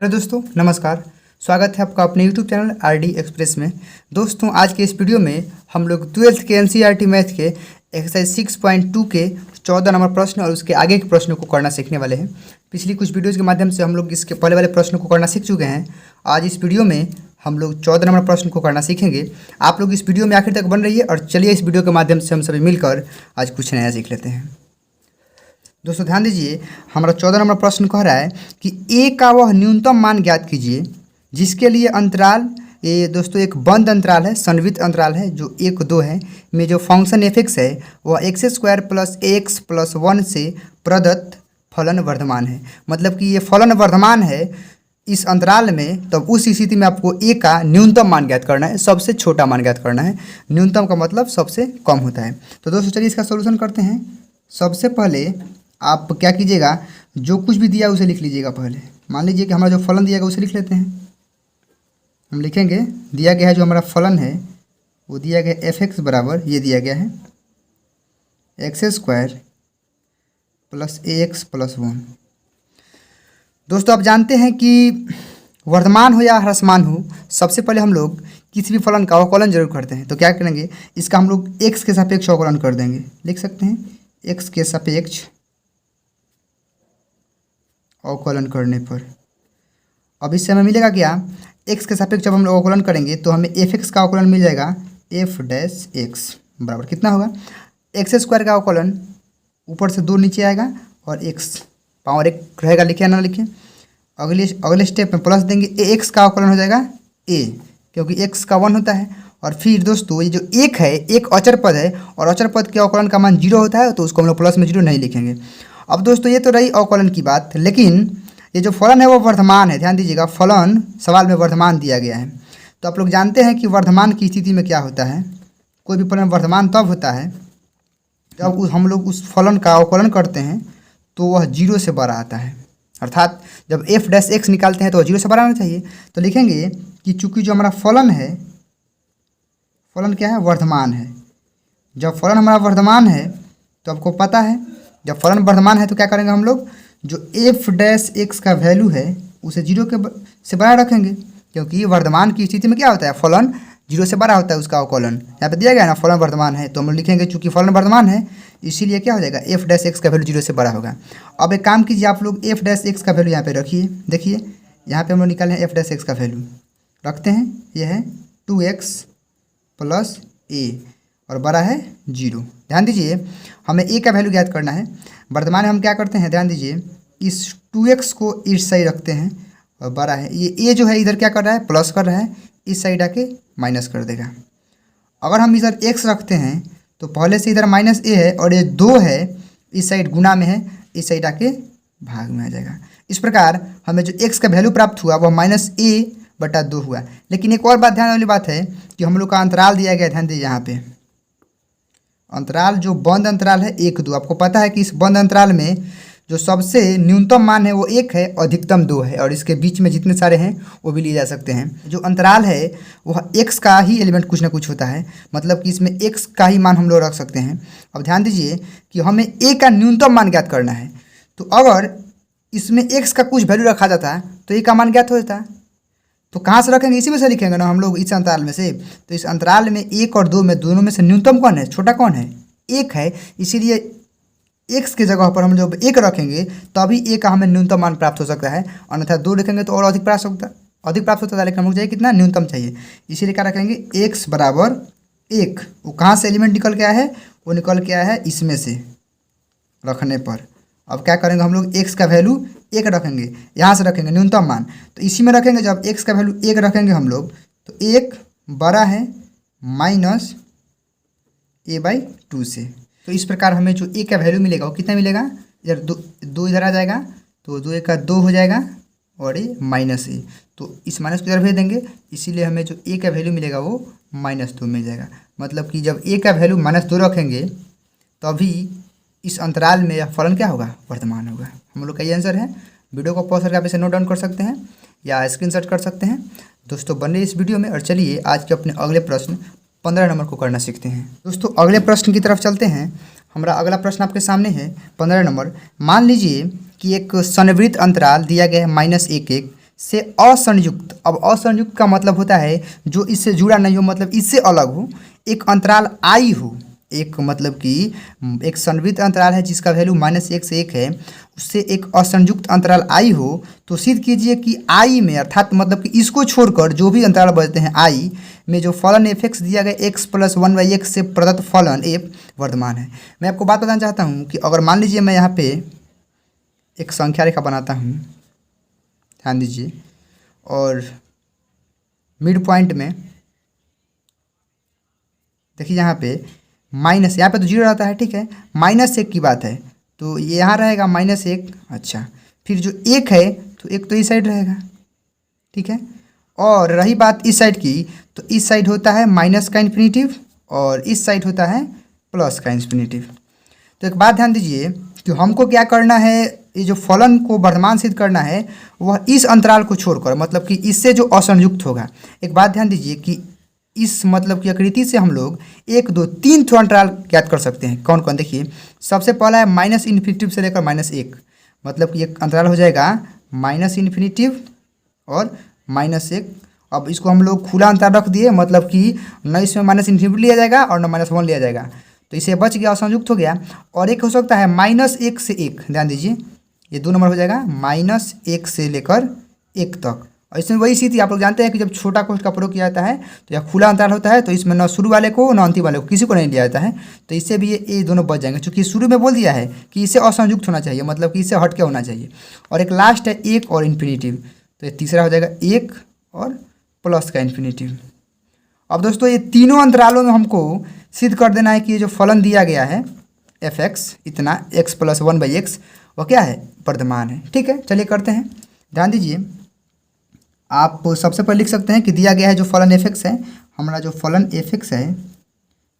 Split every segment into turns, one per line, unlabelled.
Hello दोस्तों, नमस्कार। स्वागत है आपका अपने यूट्यूब चैनल आरडी एक्सप्रेस में। दोस्तों, आज के इस वीडियो में हम लोग 12th के एनसीईआरटी मैथ के एक्सरसाइज 6.2 के 14 नंबर प्रश्न और उसके आगे के प्रश्नों को करना सीखने वाले हैं। पिछली कुछ वीडियोज़ के माध्यम से हम लोग इसके पहले वाले प्रश्नों को करना सीख चुके हैं। आज इस वीडियो में हम लोग 14 नंबर प्रश्न को करना सीखेंगे। आप लोग इस वीडियो में आखिर तक बन रही है और चलिए इस वीडियो के माध्यम से हम सभी मिलकर आज कुछ नया सीख लेते हैं। दोस्तों ध्यान दीजिए, हमारा 14 नंबर प्रश्न कह रहा है कि ए का वह न्यूनतम मान ज्ञात कीजिए जिसके लिए अंतराल, ये दोस्तों एक बंद अंतराल है, संवित अंतराल है जो 1-2 है, में जो फंक्शन एफ एक्स है वह x² + ax + 1 से प्रदत्त फलन वर्धमान है। मतलब कि ये फलन वर्धमान है इस अंतराल में, तब उस स्थिति में आपको ए का न्यूनतम मान ज्ञात करना है, सबसे छोटा मान ज्ञात करना है। न्यूनतम का मतलब सबसे कम होता है। तो दोस्तों चलिए इसका सोल्यूशन करते हैं। सबसे पहले आप क्या कीजिएगा, जो कुछ भी दिया उसे लिख लीजिएगा। पहले मान लीजिए कि हमारा जो फलन दिया गया उसे लिख लेते हैं। हम लिखेंगे दिया गया है जो हमारा फलन है वो दिया गया एफ एक्स बराबर, ये दिया गया है x² + ax + 1। दोस्तों आप जानते हैं कि वर्धमान हो या ह्रासमान हो, सबसे पहले हम लोग किसी भी फलन का अवकलन जरूर करते हैं। तो क्या करेंगे, इसका हम लोग x के सापेक्ष अवकलन कर देंगे। लिख सकते हैं x के सापेक्ष अवकलन करने पर अब इससे हमें मिलेगा क्या, x के सापेक्ष जब हम लोग अवकलन करेंगे तो हमें एफ एक्स का अवकलन मिल जाएगा f' बराबर कितना होगा, x² का अवकलन ऊपर से 2 नीचे आएगा और x पावर 1 रहेगा। लिखे या ना लिखे, अगले स्टेप में प्लस देंगे, ax का अवकलन हो जाएगा a, क्योंकि x का 1 होता है। और फिर दोस्तों ये जो 1 है, एक अचर पद है और अचर पद के अवकलन का मान 0 होता है, तो उसको हम लोग प्लस में 0 नहीं लिखेंगे। अब दोस्तों ये तो रही अवकलन की बात, लेकिन ये जो फलन है वो वर्धमान है। ध्यान दीजिएगा, फलन सवाल में वर्धमान दिया गया है। तो आप लोग जानते हैं कि वर्धमान की स्थिति में क्या होता है, कोई भी फलन वर्धमान तब होता है जब हम लोग उस फलन का अवकलन करते हैं तो वह 0 से बड़ा आता है। अर्थात जब f' निकालते हैं तो वह 0 से बड़ा आना चाहिए। तो लिखेंगे कि चूँकि जो हमारा फलन है, फलन क्या है, वर्धमान है। जब फलन हमारा वर्धमान है तो आपको पता है जब फलन वर्धमान है तो क्या करेंगे हम लोग, जो f' का वैल्यू है उसे 0 से बड़ा रखेंगे, क्योंकि वर्धमान की स्थिति में क्या होता है, फलन 0 से बड़ा होता है उसका अवकलन। यहाँ पे दिया गया है ना, फलन वर्धमान है, तो हम लिखेंगे चूँकि फलन वर्धमान है इसीलिए क्या हो जाएगा, f' का वैल्यू 0 से बड़ा होगा। अब एक काम कीजिए, आप लोग f' का वैल्यू यहाँ पे रखिए। देखिए यहाँ पे हम लोग निकाले हैं f' का वैल्यू, रखते हैं, यह है 2x + a और बड़ा है 0। ध्यान दीजिए हमें a का वैल्यू ज्ञात करना है। वर्तमान में हम क्या करते हैं, ध्यान दीजिए, इस 2x को इस साइड रखते हैं और बड़ा है, ये a जो है इधर क्या कर रहा है, प्लस कर रहा है, इस साइड आके माइनस कर देगा। अगर हम इधर x रखते हैं तो पहले से इधर -a है और ये 2 है, इस साइड गुना में है, इस साइड आके भाग में आ जाएगा। इस प्रकार हमें जो x का वैल्यू प्राप्त हुआ वह -a/2 हुआ। लेकिन एक और बात ध्यान वाली बात है कि हम लोग का अंतराल दिया गया, ध्यान दीजिए यहाँ पे अंतराल जो बंद अंतराल है 1-2। आपको पता है कि इस बंद अंतराल में जो सबसे न्यूनतम मान है वो 1 है, अधिकतम 2 है, और इसके बीच में जितने सारे हैं वो भी लिए जा सकते हैं। जो अंतराल है वह x का ही एलिमेंट कुछ ना कुछ होता है, मतलब कि इसमें x का ही मान हम लोग रख सकते हैं। अब ध्यान दीजिए कि हमें a का न्यूनतम मान ज्ञात करना है, तो अगर इसमें x का कुछ वैल्यू रखा जाता है तो a का मान ज्ञात हो जाता है। तो कहाँ से रखेंगे, इसी में से लिखेंगे ना हम लोग, इस अंतराल में से। तो इस अंतराल में 1 और 2 में दोनों में से न्यूनतम कौन है, छोटा कौन है, 1 है। इसीलिए x के जगह पर हम जब 1 रखेंगे तभी a का हमें न्यूनतम मान प्राप्त हो सकता है, अन्यथा 2 लिखेंगे तो और अधिक प्राप्त होता है, लेकिन हम लोग चाहिए कितना, न्यूनतम चाहिए। इसीलिए क्या रखेंगे, x बराबर 1। वो कहाँ से एलिमेंट निकल के आया है, वो निकल के आया है इसमें से रखने पर। अब क्या करेंगे हम लोग, x का वैल्यू 1 रखेंगे, यहाँ से रखेंगे न्यूनतम मान, तो इसी में रखेंगे। जब x का वैल्यू 1 रखेंगे हम लोग तो 1 बड़ा है -a/2 से। तो इस प्रकार हमें जो a का वैल्यू मिलेगा वो कितना मिलेगा, इधर 2 इधर आ जाएगा तो 2 का 2 हो जाएगा और ये -a, तो इस माइनस को इधर भेज देंगे, इसीलिए हमें जो a का वैल्यू मिलेगा वो -2 मिल जाएगा। मतलब कि जब a का वैल्यू -2 रखेंगे तभी इस अंतराल में यह फलन क्या होगा, वर्धमान होगा। हम लोग का ये आंसर है। वीडियो को पॉज करके आप इसे नोट डाउन कर सकते हैं या स्क्रीनशॉट कर सकते हैं। दोस्तों बने इस वीडियो में, और चलिए आज के अपने अगले प्रश्न 15 नंबर को करना सीखते हैं। दोस्तों अगले प्रश्न की तरफ चलते हैं। हमारा अगला प्रश्न आपके सामने है 15 नंबर। मान लीजिए कि एक संवृत्त अंतराल दिया गया है -1 1 से असंयुक्त। अब असंयुक्त का मतलब होता है जो इससे जुड़ा नहीं हो, मतलब इससे अलग हो, एक अंतराल आई हो, एक मतलब कि एक संवृत्त अंतराल है जिसका वैल्यू -1 से 1 है, उससे एक असंयुक्त अंतराल आई हो, तो सिद्ध कीजिए कि आई में, अर्थात मतलब कि इसको छोड़कर जो भी अंतराल बचते हैं आई में, जो फलन एफ एक्स दिया गया x + 1/x से प्रदत्त फलन f वर्तमान है। मैं आपको बात बताना चाहता हूँ कि अगर मान लीजिए मैं यहाँ पे एक संख्या रेखा बनाता हूँ, ध्यान दीजिए, और मिड पॉइंट में देखिए यहाँ पे माइनस, यहाँ पे तो 0 रहता है, ठीक है, -1 की बात है, तो ये यहाँ रहेगा -1। अच्छा, फिर जो 1 है तो 1 तो इस साइड रहेगा, ठीक है। और रही बात इस साइड की, तो इस साइड होता है माइनस का इन्फिनिटिव और इस साइड होता है प्लस का इन्फिनिटिव। तो एक बात ध्यान दीजिए कि हमको क्या करना है, ये जो फलन को वर्तमान सिद्ध करना है वह इस अंतराल को छोड़कर, मतलब कि इससे जो असंयुक्त होगा। एक बात ध्यान दीजिए कि इस मतलब की आकृति से हम लोग 1 2 3 ठो अंतराल ज्ञात कर सकते हैं। कौन कौन, देखिए, सबसे पहला है -इन्फिनिटिव से लेकर -1, मतलब कि एक अंतराल हो जाएगा -इन्फिनिटिव और -1। अब इसको हम लोग खुला अंतराल रख दिए, मतलब कि न इसमें -इन्फिनिटिव लिया जाएगा और न -1 लिया जाएगा, तो इसे बच गया, असंयुक्त हो गया। और एक हो सकता है -1 से 1, ध्यान दीजिए, ये 2 नंबर हो जाएगा, -1 से लेकर 1 तक। और इसमें वही स्थिति आप लोग जानते हैं कि जब छोटा कोष्ठ का प्रयोग किया जाता है तो यह खुला अंतराल होता है, तो इसमें न शुरू वाले को न अंतिम वाले को किसी को नहीं लिया जाता है, तो इससे भी ये दोनों बच जाएंगे, क्योंकि शुरू में बोल दिया है कि इसे असंयुक्त होना चाहिए, मतलब कि इसे हट के होना चाहिए। और एक लास्ट है 1 और इन्फिनिटिव, तो ये तीसरा हो जाएगा 1 और प्लस का इन्फिनिटिव। अब दोस्तों ये तीनों अंतरालों में हमको सिद्ध कर देना है कि ये जो फलन दिया गया है एफ एक्स, इतना x + 1/x, वह क्या है, वर्तमान है, ठीक है। चलिए करते हैं, ध्यान दीजिए, आप सबसे पहले लिख सकते हैं कि दिया गया है जो फलन एफ एक्स है, हमारा जो फलन एफ एक्स है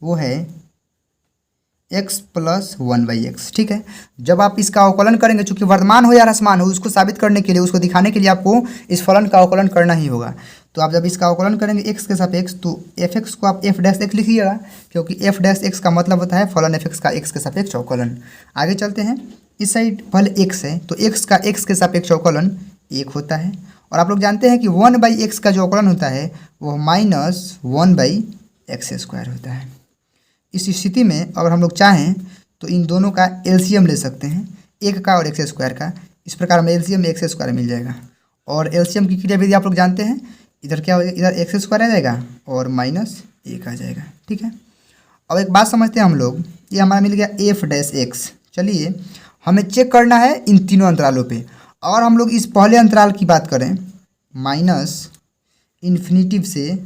वो है x + 1/x, ठीक है। जब आप इसका अवकलन करेंगे, चूंकि वर्तमान हो या रसमान हो, उसको साबित करने के लिए, उसको दिखाने के लिए आपको इस फलन का अवकलन करना ही होगा। तो आप जब इसका अवकलन करेंगे x के सापेक्ष, तो एफ एक्स को आप f' लिखिएगा, क्योंकि f' का मतलब होता है फलन एफ एक्स का x के सापेक्ष अवकलन। आगे चलते हैं, इस साइड पहले x है, तो x का x के सापेक्ष अवकलन 1 होता है। और आप लोग जानते हैं कि 1/x का जो अवकलन होता है वो -1/x² होता है। इस स्थिति में अगर हम लोग चाहें तो इन दोनों का एलसीएम ले सकते हैं, 1 का और x² का। इस प्रकार हमें एलसीएम में x² मिल जाएगा। और एलसीएम की क्रिया विधि आप लोग जानते हैं, इधर क्या हो जाएगा, इधर x² आ जाएगा और -1 आ जाएगा, ठीक है। अब एक बात समझते हैं हम लोग, ये हमारा मिल गया f'(x). चलिए हमें चेक करना है इन तीनों अंतरालों पे। और हम लोग इस पहले अंतराल की बात करें, -इन्फिनिटिव से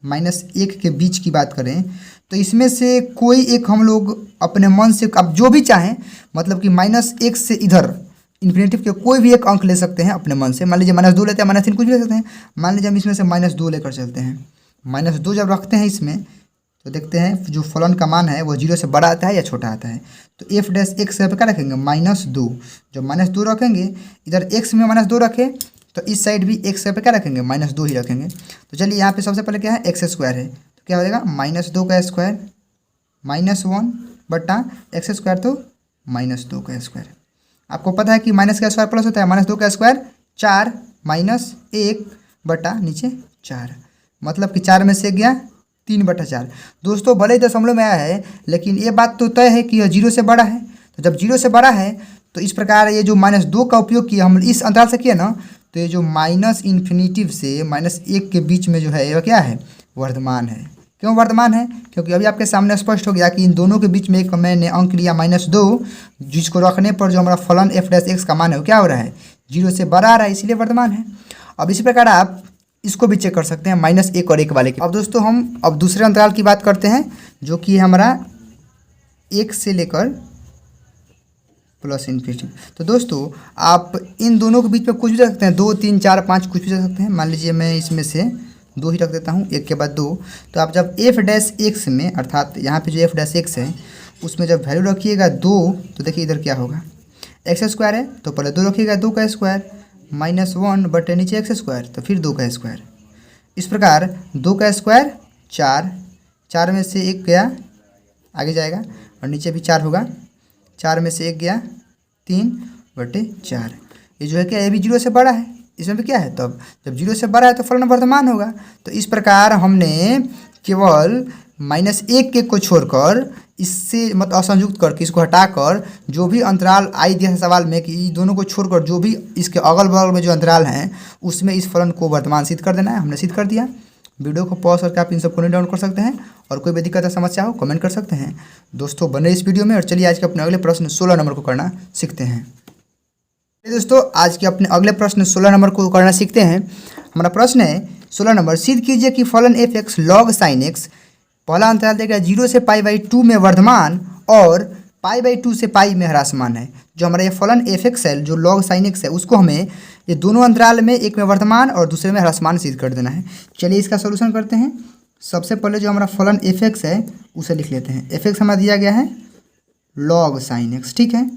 -1 के बीच की बात करें, तो इसमें से कोई एक हम लोग अपने मन से, अब जो भी चाहें, मतलब कि -1 से इधर इन्फिनिटिव के कोई भी एक अंक ले सकते हैं अपने मन से। मान लीजिए -2 लेते हैं, -3 कुछ भी ले सकते हैं। मान लीजिए हम इसमें से -2 लेकर चलते हैं, -2 जब रखते हैं इसमें, तो देखते हैं जो फलन का मान है वो 0 से बड़ा आता है या छोटा आता है। तो f'(x) पे क्या रखेंगे, -2। जब -2 रखेंगे, इधर x में -2 रखें, तो इस साइड भी x पे क्या रखेंगे, -2 ही रखेंगे। तो चलिए यहाँ पे सबसे पहले क्या है, x² है, तो क्या हो जाएगा, -2 का स्क्वायर, -1/x², तो -2 का स्क्वायर। आपको पता है कि माइनस का स्क्वायर प्लस होता है, -2 का स्क्वायर 4 -1 नीचे 4, मतलब कि 4 में से गया 3/4। दोस्तों भले ही दशमलव में आया है, लेकिन ये बात तो तय है कि यह 0 से बड़ा है। तो जब 0 से बड़ा है तो इस प्रकार ये जो -2 का उपयोग किया हम इस अंतराल से किया ना, तो ये जो -इन्फिनिटिव से -1 के बीच में जो है यह क्या है, वर्तमान है। क्यों वर्तमान है, क्योंकि अभी आपके सामने स्पष्ट हो गया कि इन दोनों के बीच में एक मैंने अंक लिया -2, जिसको रखने पर जो हमारा फलन f'(x) का मान है वो क्या हो रहा है, 0 से बड़ा आ रहा है, इसीलिए वर्तमान है। अब इसी प्रकार आप इसको भी चेक कर सकते हैं -1 और 1 वाले की। अब दोस्तों हम अब दूसरे अंतराल की बात करते हैं, जो कि हमारा 1 से लेकर +इन्फिनिटी। तो दोस्तों आप इन दोनों के बीच में कुछ भी रख सकते हैं, 2 3 4 5 कुछ भी रख सकते हैं। मान लीजिए मैं इसमें से 2 ही रख देता हूँ, 1 के बाद 2। तो आप जब f'(x) में, अर्थात यहाँ पे जो f'(x) है उसमें जब वैल्यू रखिएगा 2, तो देखिए इधर क्या होगा, x² है तो पहले 2 रखिएगा, 2 का स्क्वायर, -1 नीचे x², तो फिर 2 का स्क्वायर। इस प्रकार 2 का स्क्वायर 4, 4 में से 1 गया, आगे जाएगा और नीचे भी 4 होगा, 4 में से 1 गया 3/4। ये जो है क्या, ये भी 0 से बड़ा है, इसमें भी क्या है, तब जब 0 से बड़ा है तो फलन वर्धमान होगा। तो इस प्रकार हमने केवल -1 को छोड़कर इससे मतलब असंयुक्त करके इसको हटाकर जो भी अंतराल आई दिया है सवाल में कि दोनों को छोड़कर जो भी इसके अगल बगल में जो अंतराल हैं उसमें इस फलन को वर्तमान सिद्ध कर देना है। हमने सिद्ध कर दिया। वीडियो को पॉज करके आप इन सबको नोट डाउन कर सकते हैं और कोई भी दिक्कत या समस्या हो कमेंट कर सकते हैं। दोस्तों बने इस वीडियो में और चलिए आज के अपने अगले प्रश्न 16 नंबर को करना सीखते हैं। दोस्तों आज के अपने अगले प्रश्न 16 नंबर को करना सीखते हैं। हमारा प्रश्न है 16 नंबर, सिद्ध कीजिए कि फलन f(x) log sin x पहला अंतराल देगा 0 से π/2 में वर्धमान और π/2 से π में ह्रासमान है। जो हमारा ये फलन f(x) है जो log sin x है उसको हमें ये दोनों अंतराल में एक में वर्धमान और दूसरे में ह्रासमान सिद्ध कर देना है। चलिए इसका सोल्यूशन करते हैं। सबसे पहले जो हमारा फलन f(x) है उसे लिख लेते हैं। f(x) हमारा दिया गया है log sin x, ठीक है।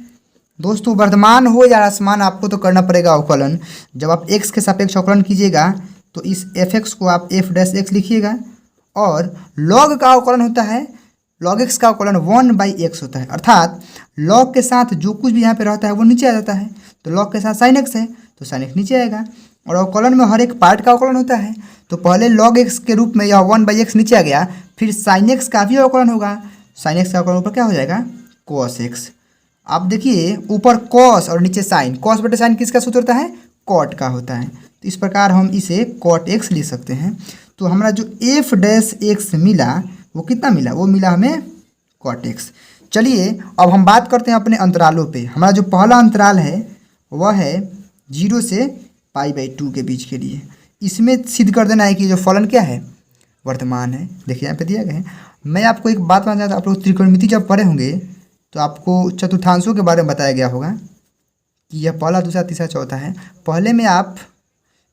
दोस्तों वर्धमान हो या ह्रासमान आपको तो करना पड़ेगा अवकलन। जब आप x के सापेक्ष अवकलन कीजिएगा तो इस f(x) को आप f' लिखिएगा और log का अवकलन होता है, log x का अवकलन 1/x होता है, अर्थात log के साथ जो कुछ भी यहाँ पे रहता है वो नीचे आ जाता है। तो log के साथ sin x है तो sin x नीचे आएगा और अवकलन में हर एक पार्ट का अवकलन होता है। तो पहले log x के रूप में यह 1/x नीचे आ गया, फिर sin x का भी अवकलन होगा। sin x का अवकलन ऊपर क्या हो जाएगा, cos x। आप देखिए ऊपर cos और नीचे sin, cos बटे sin किसका सूत्र होता है, cot का होता है। तो इस प्रकार हम इसे cot x लिख सकते हैं। तो हमारा जो f' मिला वो कितना मिला, वो मिला हमें cot x। चलिए अब हम बात करते हैं अपने अंतरालों पे। हमारा जो पहला अंतराल है वह है 0 से π/2 के बीच के लिए। इसमें सिद्ध कर देना है कि जो फलन क्या है, वर्तमान है। देखिए यहाँ पे दिया गया है। मैं आपको एक बात बताना चाहता हूँ, आप लोग त्रिकोणमिति जब पढ़े होंगे तो आपको चतुर्थांशों के बारे में बताया गया होगा कि यह पहला दूसरा तीसरा चौथा है। पहले में आप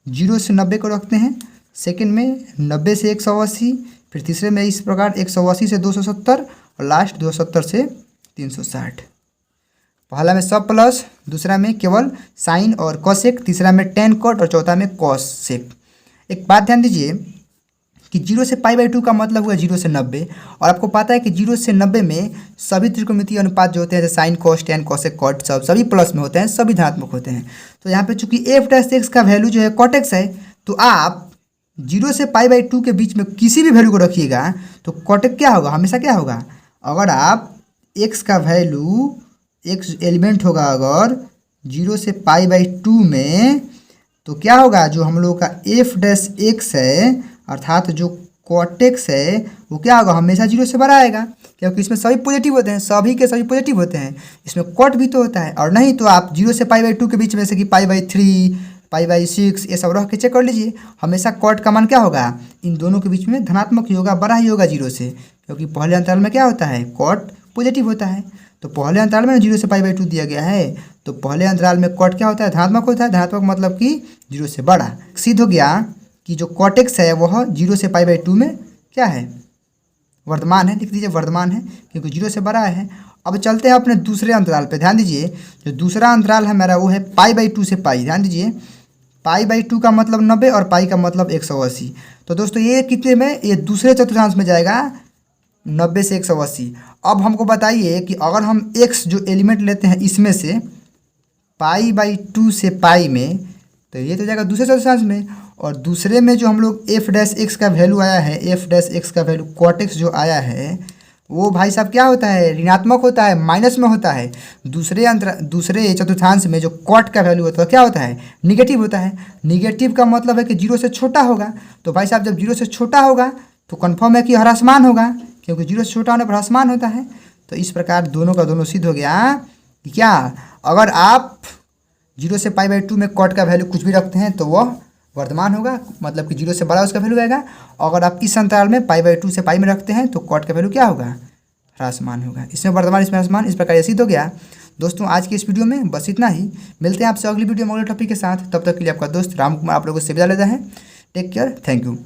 0 से 90 को रखते हैं, सेकंड में 90 से 180, फिर तीसरे में इस प्रकार 180 से 270 और लास्ट 270 से 360। पहला में सब प्लस, दूसरा में केवल साइन और कॉसेक, तीसरा में tan cot और चौथा में कॉसेक। एक बात ध्यान दीजिए कि 0 से π/2 का मतलब हुआ 0 से 90 और आपको पता है कि 0 से 90 में सभी त्रिकोणमितीय अनुपात जो होते हैं जैसे sine cos tan cosec cot सभी प्लस में होते हैं, सभी धनात्मक होते हैं। तो यहाँ पे चूंकि f' का वैल्यू जो है cot x है तो आप 0 से π/2 के बीच में किसी भी वैल्यू को रखिएगा तो cot x क्या होगा, हमेशा क्या होगा, अगर आप x का वैल्यू x एलिमेंट होगा अगर 0 से π/2 में तो क्या होगा, जो हम लोग का f' है अर्थात जो cot x है वो क्या होगा, हमेशा 0 से बड़ा आएगा क्योंकि इसमें सभी पॉजिटिव होते हैं, सभी के सभी पॉजिटिव होते हैं। इसमें cot भी तो होता है, और नहीं तो आप 0 से π/2 के बीच में से कि π/3 π/6 ये सब रख के चेक कर लीजिए, हमेशा cot का मान क्या होगा, इन दोनों के बीच में धनात्मक ही होगा, बड़ा ही होगा 0 से, क्योंकि पहले अंतराल में क्या होता है, cot पॉजिटिव होता है। तो पहले अंतराल में 0 से π/2 दिया गया है तो पहले अंतराल में cot क्या होता है, धनात्मक होता है। धनात्मक मतलब कि 0 से बड़ा। सिद्ध हो गया कि जो cot x है वह 0 से π/2 में क्या है, वर्तमान है। लिख दीजिए वर्तमान है क्योंकि 0 से बड़ा है। अब चलते हैं अपने दूसरे अंतराल पे। ध्यान दीजिए जो दूसरा अंतराल है मेरा वो है π/2 से π। ध्यान दीजिए π/2 का मतलब 90 और π का मतलब 180। तो दोस्तों ये कितने में, ये दूसरे चतुर्थांश में जाएगा 90 से 180। अब हमको बताइए कि अगर हम x जो एलिमेंट लेते हैं इसमें से π/2 से π में तो ये तो जाएगा दूसरे चतुर्थांश में, और दूसरे में जो हम लोग f' का वैल्यू आया है, f' का वैल्यू cot x जो आया है वो भाई साहब क्या होता है, ऋणात्मक होता है, माइनस में होता है। दूसरे चतुर्थांश में जो cot का वैल्यू होता है क्या होता है, निगेटिव होता है। निगेटिव का मतलब है कि 0 से छोटा होगा। तो भाई साहब जब 0 से छोटा होगा तो कन्फर्म है कि ह्रासमान होगा, क्योंकि 0 से छोटा होने पर ह्रासमान होता है। तो इस प्रकार दोनों का दोनों सिद्ध हो गया कि क्या, अगर आप 0 से π/2 में cot का वैल्यू कुछ भी रखते हैं तो वह वर्तमान होगा, मतलब कि 0 से बड़ा उसका वैल्यू आएगा। अगर आप इस अंतराल में π/2 से π में रखते हैं तो cot का वैल्यू क्या होगा, ह्रासमान होगा। इसमें वर्तमान इसमें ह्रासमान, इस प्रकार ये सिद्ध हो गया। दोस्तों आज की इस वीडियो में बस इतना ही। मिलते हैं आपसे अगली वीडियो में अगले टॉपिक के साथ। तब तक के लिए आपका दोस्त राम कुमार आप लोगों से विदा लेता है। Take care, thank you.